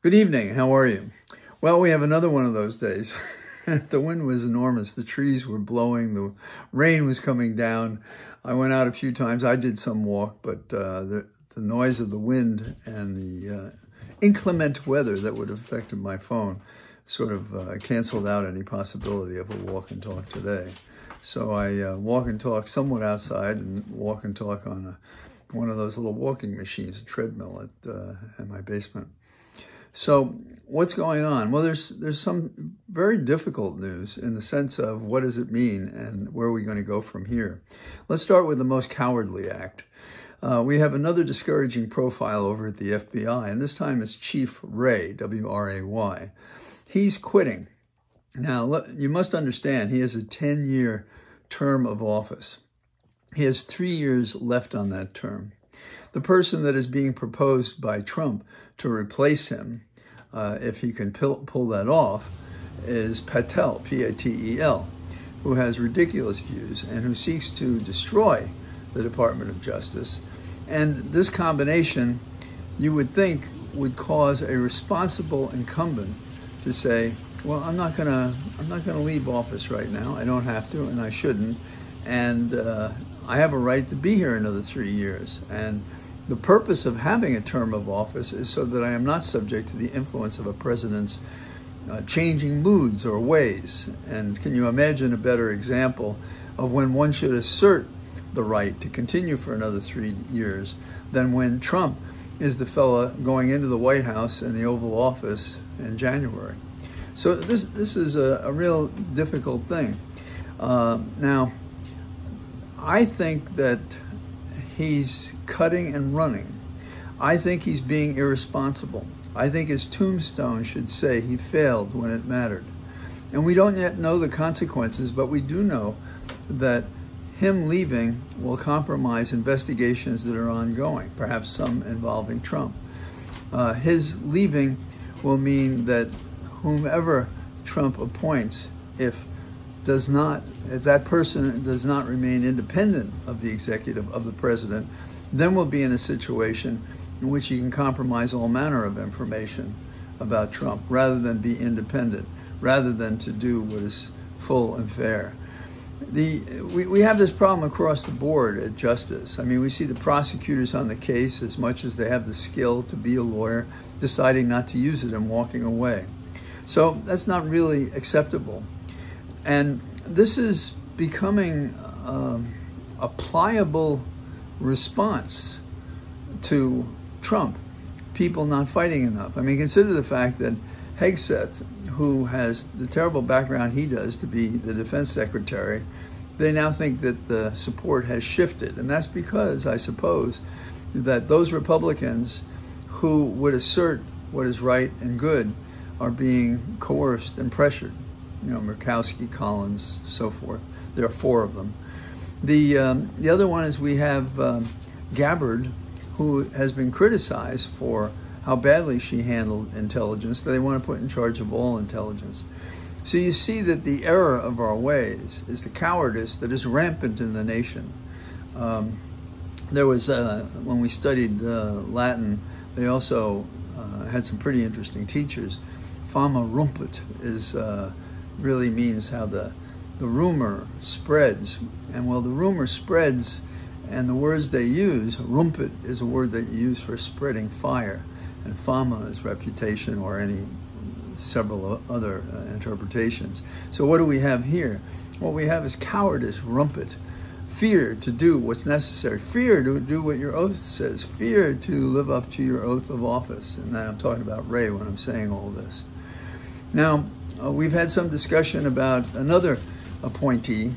Good evening. How are you? Well, we have another one of those days. The wind was enormous. The trees were blowing. The rain was coming down. I went out a few times. I did some walk, but the noise of the wind and the inclement weather that would have affected my phone sort of canceled out any possibility of a walk and talk today. So I walk and talk somewhat outside and walk and talk on one of those little walking machines, a treadmill at my basement. So what's going on? Well, there's some very difficult news in the sense of what does it mean and where are we going to go from here? Let's start with the most cowardly act. We have another discouraging profile over at the FBI, and this time it's Chief Wray, W-R-A-Y. He's quitting. Now, you must understand, he has a 10-year term of office. He has 3 years left on that term. The person that is being proposed by Trump to replace him, if he can pull that off, is Patel, P-A-T-E-L, who has ridiculous views and who seeks to destroy the Department of Justice. And this combination, you would think, would cause a responsible incumbent to say, well, I'm not gonna leave office right now. I don't have to, and I shouldn't. And I have a right to be here another 3 years. And the purpose of having a term of office is so that I am not subject to the influence of a president's changing moods or ways. And can you imagine a better example of when one should assert the right to continue for another 3 years than when Trump is the fella going into the White House and the Oval Office in January? So this is a real difficult thing. Now, I think that he's cutting and running. I think he's being irresponsible. I think his tombstone should say he failed when it mattered. And we don't yet know the consequences, but we do know that him leaving will compromise investigations that are ongoing, perhaps some involving Trump. His leaving will mean that whomever Trump appoints, if that person does not remain independent of the executive, of the president, then we'll be in a situation in which he can compromise all manner of information about Trump rather than be independent, rather than to do what is full and fair. We have this problem across the board at justice. I mean, we see the prosecutors on the case, as much as they have the skill to be a lawyer, deciding not to use it and walking away. So that's not really acceptable. And this is becoming a pliable response to Trump, people not fighting enough. I mean, consider the fact that Hegseth, who has the terrible background he does to be the defense secretary, they now think that the support has shifted. And that's because, I suppose, that those Republicans who would assert what is right and good are being coerced and pressured. You know, Murkowski, Collins, so forth. There are 4 of them. The other one is we have Gabbard, who has been criticized for how badly she handled intelligence that they want to put in charge of all intelligence. So you see that the error of our ways is the cowardice that is rampant in the nation. There was, when we studied Latin, they also had some pretty interesting teachers. Fama rumpet is really means how the rumor spreads. And while the rumor spreads and the words they use, rumpet is a word that you use for spreading fire. And fama is reputation, or several other interpretations. So what do we have here? What we have is cowardice, rumpet, fear to do what's necessary, fear to do what your oath says, fear to live up to your oath of office. And I'm talking about Wray when I'm saying all this. Now, we've had some discussion about another appointee,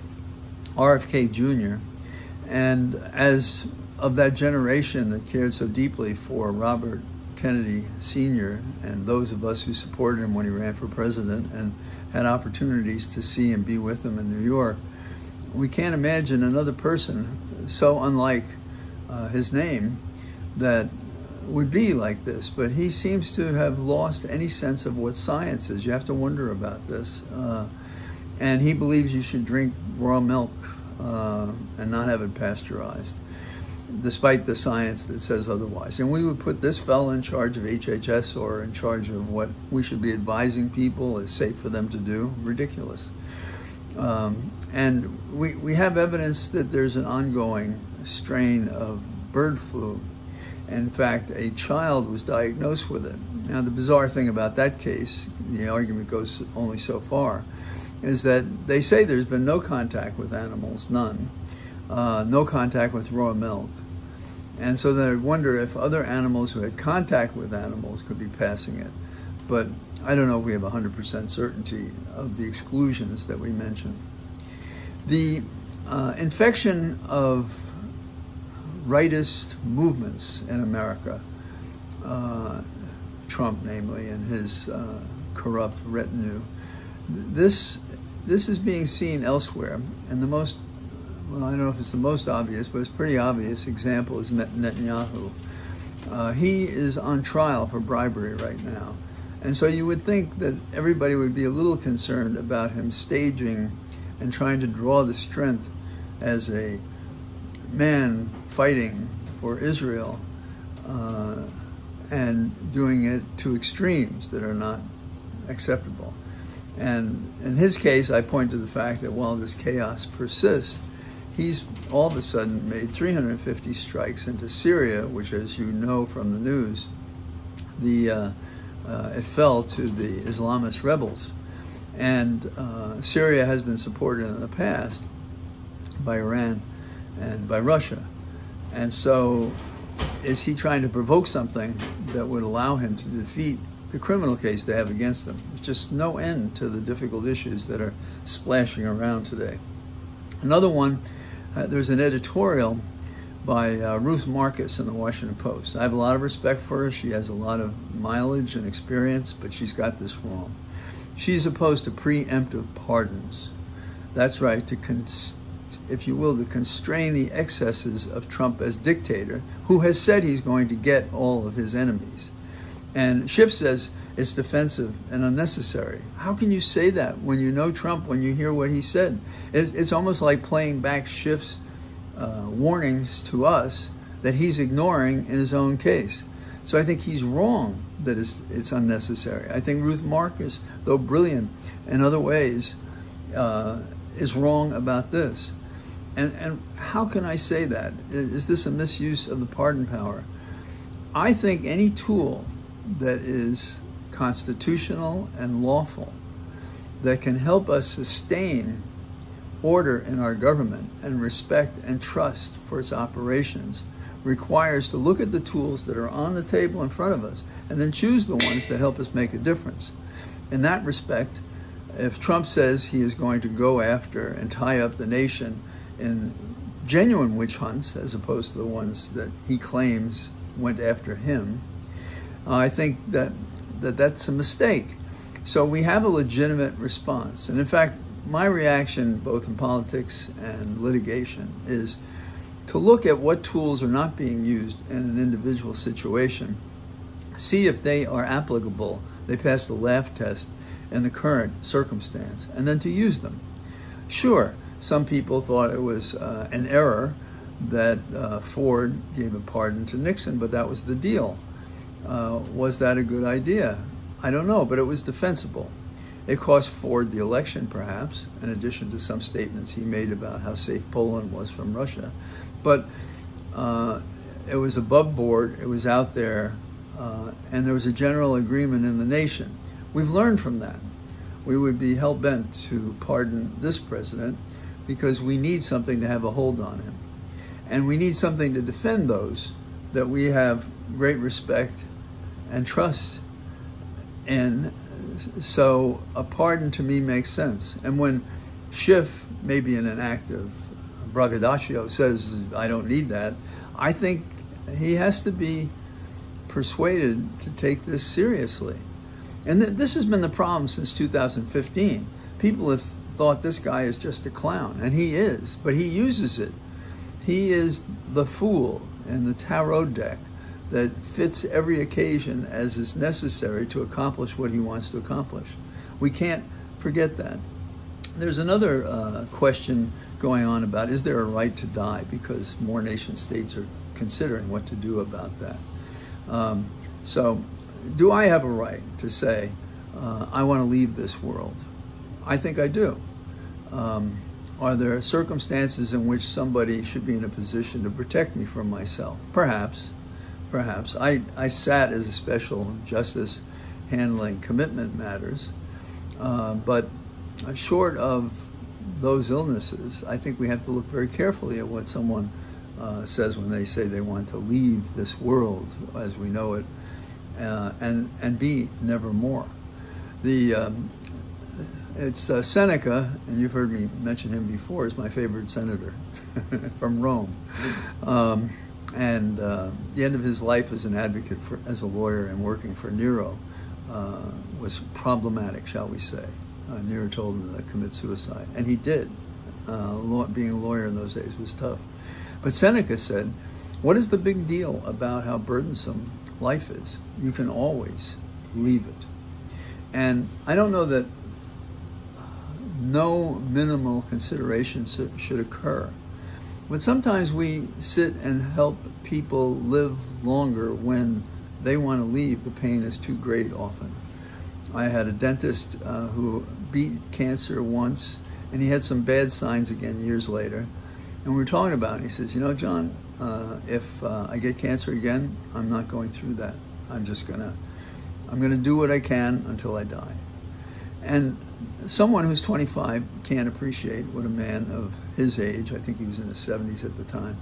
RFK Jr., and as of that generation that cared so deeply for Robert Kennedy Sr. and those of us who supported him when he ran for president and had opportunities to see and be with him in New York, we can't imagine another person so unlike his name that would be like this. But he seems to have lost any sense of what science is. You have to wonder about this. And he believes you should drink raw milk and not have it pasteurized. despite the science that says otherwise. And we would put this fellow in charge of HHS or in charge of what we should be advising people is safe for them to do. Ridiculous. And we have evidence that there's an ongoing strain of bird flu. In fact, a child was diagnosed with it. Now, the bizarre thing about that case, the argument goes only so far, is that they say there's been no contact with animals, none, no contact with raw milk. And so they wonder if other animals who had contact with animals could be passing it. But I don't know if we have 100% certainty of the exclusions that we mentioned. The infection of rightist movements in America, Trump namely, and his corrupt retinue, this is being seen elsewhere. And the most, well, I don't know if it's the most obvious, but it's a pretty obvious example is Netanyahu. He is on trial for bribery right now. And so you would think that everybody would be a little concerned about him staging and trying to draw the strength as a man fighting for Israel and doing it to extremes that are not acceptable. And in his case, I point to the fact that while this chaos persists, he's all of a sudden made 350 strikes into Syria, which, as you know from the news, it fell to the Islamist rebels. And Syria has been supported in the past by Iran and by Russia. And so is he trying to provoke something that would allow him to defeat the criminal case they have against them? There's just no end to the difficult issues that are splashing around today. Another one, there's an editorial by Ruth Marcus in the Washington Post. I have a lot of respect for her. She has a lot of mileage and experience, but she's got this wrong. She's opposed to preemptive pardons. That's right, if you will, to constrain the excesses of Trump as dictator, who has said he's going to get all of his enemies. And Schiff says it's defensive and unnecessary. How can you say that when you know Trump, when you hear what he said? It's almost like playing back Schiff's warnings to us that he's ignoring in his own case. So I think he's wrong that it's unnecessary. I think Ruth Marcus, though brilliant in other ways, is wrong about this. And how can I say that? Is this a misuse of the pardon power? I think any tool that is constitutional and lawful that can help us sustain order in our government and respect and trust for its operations requires to look at the tools that are on the table in front of us and then choose the ones that help us make a difference. In that respect, if Trump says he is going to go after and tie up the nation in genuine witch hunts as opposed to the ones that he claims went after him, I think that's a mistake. So we have a legitimate response. And in fact, my reaction, both in politics and litigation, is to look at what tools are not being used in an individual situation, see if they are applicable, they pass the laugh test in the current circumstance, and then to use them. Sure, some people thought it was an error that Ford gave a pardon to Nixon, but that was the deal. Was that a good idea? I don't know, but it was defensible. It cost Ford the election, perhaps, in addition to some statements he made about how safe Poland was from Russia. But it was above board, it was out there, and there was a general agreement in the nation. We've learned from that. We would be hell-bent to pardon this president because we need something to have a hold on him. And we need something to defend those that we have great respect and trust in. So a pardon to me makes sense. And when Schiff, maybe in an act of braggadocio, says, I don't need that, I think he has to be persuaded to take this seriously. And this has been the problem since 2015. People have thought this guy is just a clown, and he is, but he uses it. He is the fool in the tarot deck that fits every occasion as is necessary to accomplish what he wants to accomplish. We can't forget that. There's another question going on about, is there a right to die because more nation states are considering what to do about that. So do I have a right to say, I want to leave this world? I think I do. Are there circumstances in which somebody should be in a position to protect me from myself? Perhaps. I sat as a special justice handling commitment matters, but short of those illnesses, I think we have to look very carefully at what someone says when they say they want to leave this world as we know it and be nevermore. It's Seneca, and you've heard me mention him before, is my favorite senator from Rome. The end of his life as an advocate, as a lawyer and working for Nero, was problematic, shall we say. Nero told him to commit suicide, and he did. Being a lawyer in those days was tough. But Seneca said, what is the big deal about how burdensome life is? You can always leave it. And I don't know that no minimal consideration should occur. But sometimes we sit and help people live longer when they want to leave. The pain is too great often. I had a dentist who beat cancer once, and he had some bad signs again years later. And we were talking about it. He says, you know, John, if I get cancer again, I'm not going through that. I'm gonna do what I can until I die. And someone who's 25 can't appreciate what a man of his age, I think he was in his 70s at the time,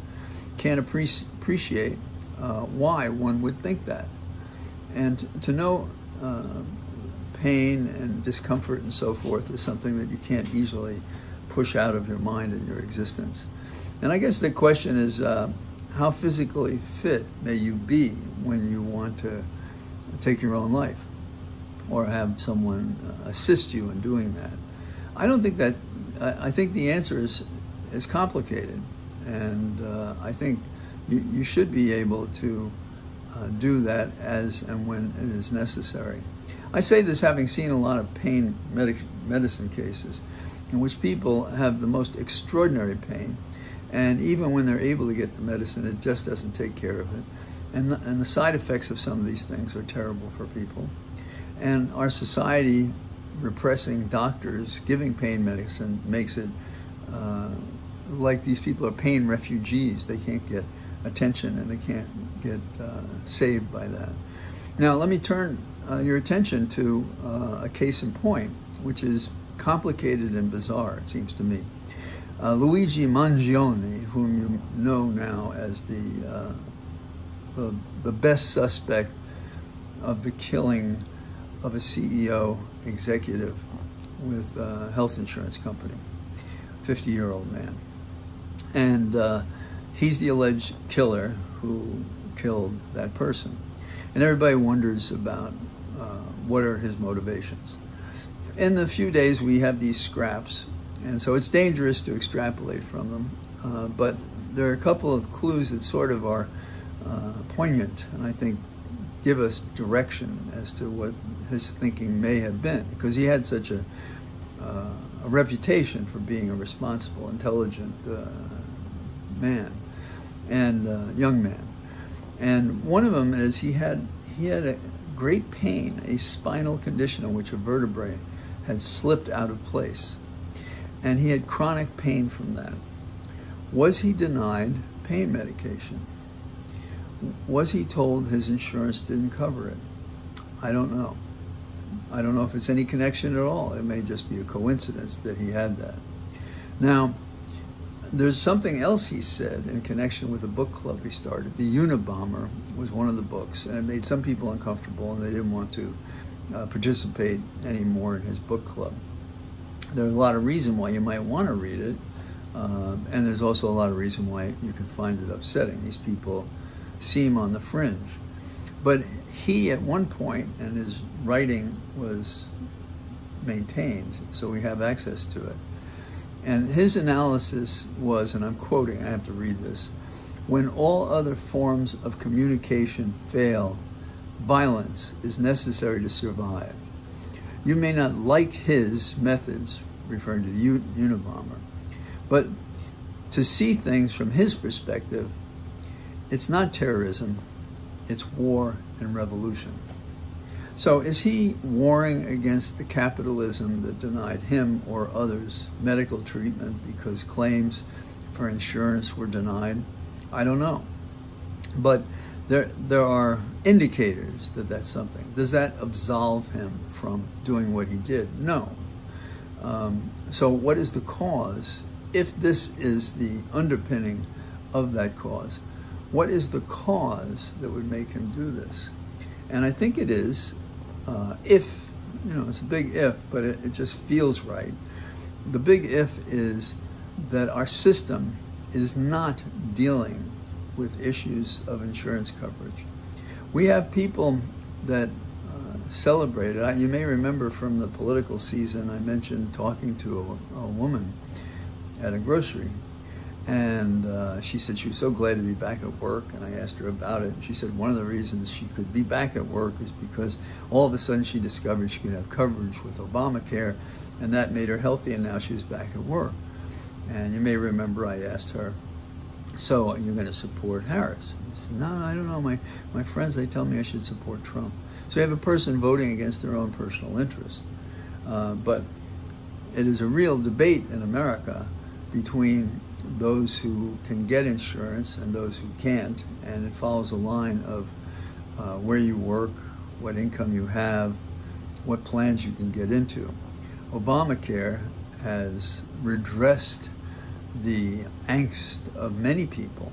can't appreciate why one would think that. And to know pain and discomfort and so forth is something that you can't easily push out of your mind and your existence. And I guess the question is, how physically fit may you be when you want to take your own life or have someone assist you in doing that? I don't think that, I think the answer is complicated, and I think you should be able to do that as and when it is necessary. I say this having seen a lot of pain medicine cases in which people have the most extraordinary pain, and even when they're able to get the medicine, it just doesn't take care of it. And the side effects of some of these things are terrible for people. And our society repressing doctors giving pain medicine makes it like these people are pain refugees. They can't get attention and they can't get saved by that. Now, let me turn your attention to a case in point, which is complicated and bizarre, it seems to me. Luigi Mangione, whom you know now as the best suspect of the killing of a CEO executive with a health insurance company, 50-year-old man. And he's the alleged killer who killed that person. And everybody wonders about what are his motivations. In the few days we have these scraps, and so it's dangerous to extrapolate from them, but there are a couple of clues that sort of are poignant, and I think give us direction as to what his thinking may have been, because he had such a reputation for being a responsible, intelligent man and young man. And one of them is he had a great pain, a spinal condition in which a vertebrae had slipped out of place, and he had chronic pain from that. Was he denied pain medication? Was he told his insurance didn't cover it? I don't know. I don't know if it's any connection at all. It may just be a coincidence that he had that. Now, there's something else he said in connection with a book club he started. The Unabomber was one of the books, and it made some people uncomfortable, and they didn't want to participate anymore in his book club. There's a lot of reason why you might want to read it, and there's also a lot of reason why you can find it upsetting. These people seem on the fringe. But he, at one point, and his writing was maintained, so we have access to it. And his analysis was, and I'm quoting, I have to read this, when all other forms of communication fail, violence is necessary to survive. You may not like his methods, referring to the Unabomber, but to see things from his perspective It's not terrorism, it's war and revolution. So is he warring against the capitalism that denied him or others medical treatment because claims for insurance were denied? I don't know. But there are indicators that that's something. Does that absolve him from doing what he did? No. So what is the cause? If this is the underpinning of that cause, what is the cause that would make him do this? And I think it is, if, it's a big if, but it just feels right. The big if is that our system is not dealing with issues of insurance coverage. We have people that celebrate it. You may remember from the political season, I mentioned talking to a woman at a grocery, and she said she was so glad to be back at work, and I asked her about it. She said one of the reasons she could be back at work is because all of a sudden she discovered she could have coverage with Obamacare, and that made her healthy, and now she was back at work. And you may remember I asked her, so you're going to support Harris? She said, no, I don't know. My friends, they tell me I should support Trump. So you have a person voting against their own personal interest. But it is a real debate in America between those who can get insurance and those who can't, and it follows a line of where you work, what income you have, what plans you can get into. Obamacare has redressed the angst of many people,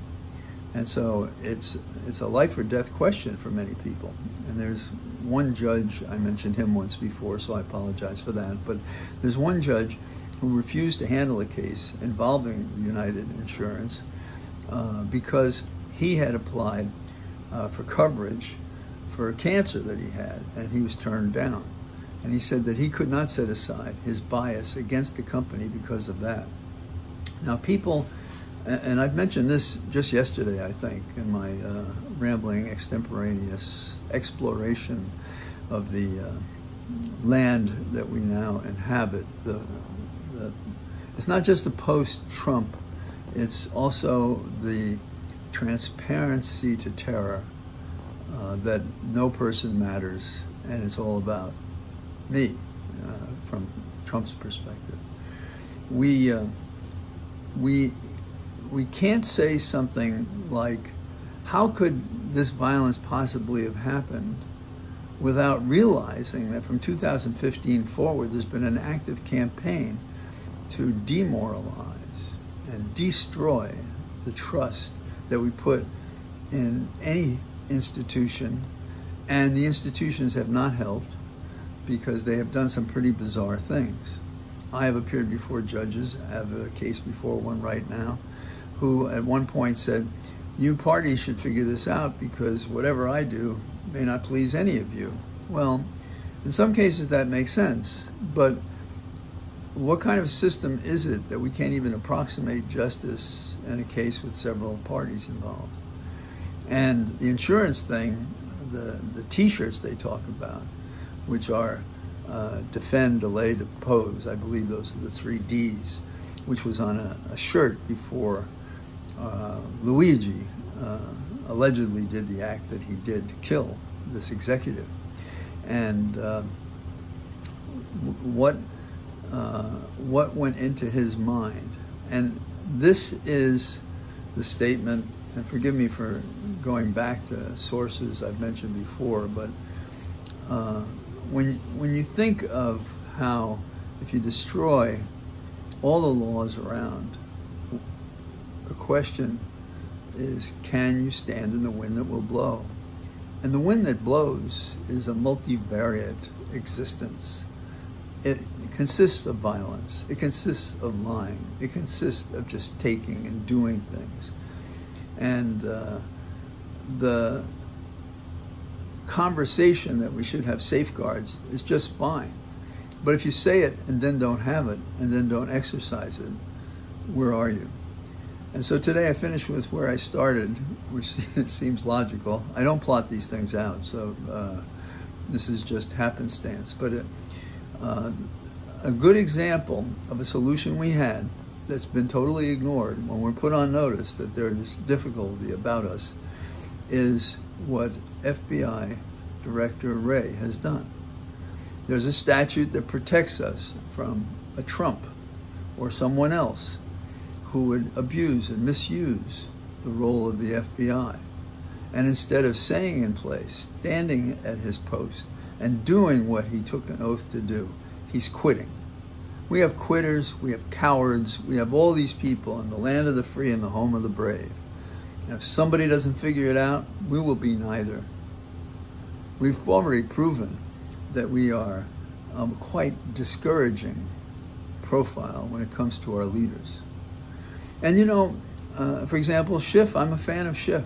and so it's a life or death question for many people. And there's one judge, I mentioned him once before, so I apologize for that, but there's one judge who refused to handle a case involving United Insurance because he had applied for coverage for cancer that he had, and he was turned down. And he said that he could not set aside his bias against the company because of that. Now people, and I've mentioned this just yesterday, I think, in my rambling extemporaneous exploration of the land that we now inhabit. It's not just the post-Trump, it's also the transparency to terror that no person matters, and it's all about me from Trump's perspective. We can't say something like, how could this violence possibly have happened, without realizing that from 2015 forward, there's been an active campaign to demoralize and destroy the trust that we put in any institution, and the institutions have not helped because they have done some pretty bizarre things. I have appeared before judges, I have a case before one right now, who at one point said, you parties should figure this out because whatever I do may not please any of you. Well, in some cases that makes sense, but what kind of system is it that we can't even approximate justice in a case with several parties involved? And the insurance thing, the T-shirts they talk about, which are defend, delay, depose, I believe those are the 3 Ds, which was on a shirt before Luigi allegedly did the act that he did to kill this executive. And what went into his mind? And this is the statement, and forgive me for going back to sources I've mentioned before, but when you think of how if you destroy all the laws around, the question is, can you stand in the wind that will blow? And the wind that blows is a multivariate existence. It consists of violence. It consists of lying. It consists of just taking and doing things. And the conversation that we should have safeguards is just fine. But if you say it and then don't have it and then don't exercise it, where are you? And so today I finished with where I started, which seems logical. I don't plot these things out, so this is just happenstance. But a good example of a solution we had that's been totally ignored when we're put on notice that there is difficulty about us is what FBI Director Wray has done. There's a statute that protects us from a Trump or someone else who would abuse and misuse the role of the FBI. And instead of staying in place, standing at his post, and doing what he took an oath to do, he's quitting. We have quitters, we have cowards, we have all these people in the land of the free and the home of the brave. And if somebody doesn't figure it out, we will be neither. We've already proven that we are quite discouraging profile when it comes to our leaders. And you know, for example, Schiff, I'm a fan of Schiff.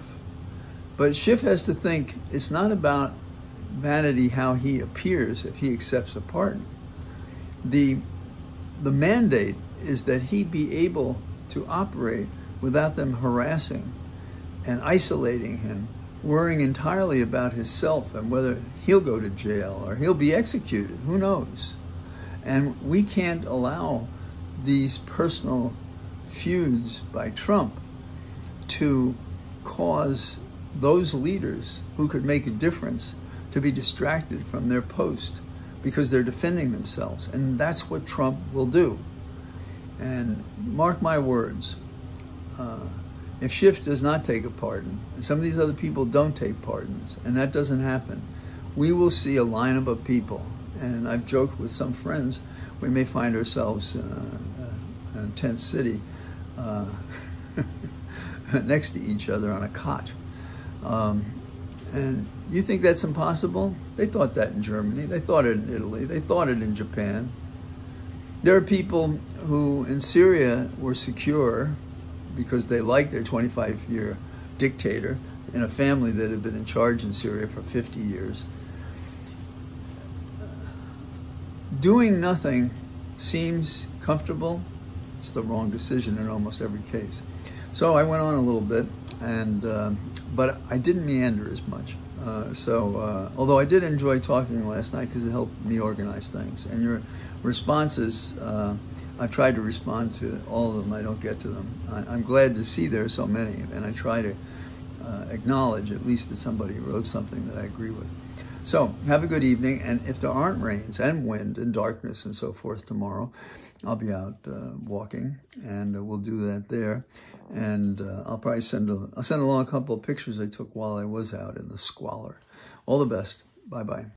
But Schiff has to think it's not about vanity how he appears if he accepts a pardon. The mandate is that he be able to operate without them harassing and isolating him, worrying entirely about himself and whether he'll go to jail or he'll be executed. Who knows? And we can't allow these personal feuds by Trump to cause those leaders who could make a difference to be distracted from their post because they're defending themselves. And that's what Trump will do. And mark my words, if Schiff does not take a pardon, and some of these other people don't take pardons, and that doesn't happen, we will see a lineup of people. And I've joked with some friends, we may find ourselves in a tent city next to each other on a cot. And you think that's impossible? They thought that in Germany. They thought it in Italy. They thought it in Japan. There are people who in Syria were secure because they liked their 25-year dictator in a family that had been in charge in Syria for 50 years. Doing nothing seems comfortable. It's the wrong decision in almost every case. So I went on a little bit, and but I didn't meander as much. Although I did enjoy talking last night because it helped me organize things. And your responses, I've tried to respond to all of them. I don't get to them. I'm glad to see there are so many, and I try to acknowledge at least that somebody wrote something that I agree with. So have a good evening, and if there aren't rains and wind and darkness and so forth tomorrow, I'll be out walking, and we'll do that there. And I'll probably send along a couple of pictures I took while I was out in the squalor. All the best. Bye-bye.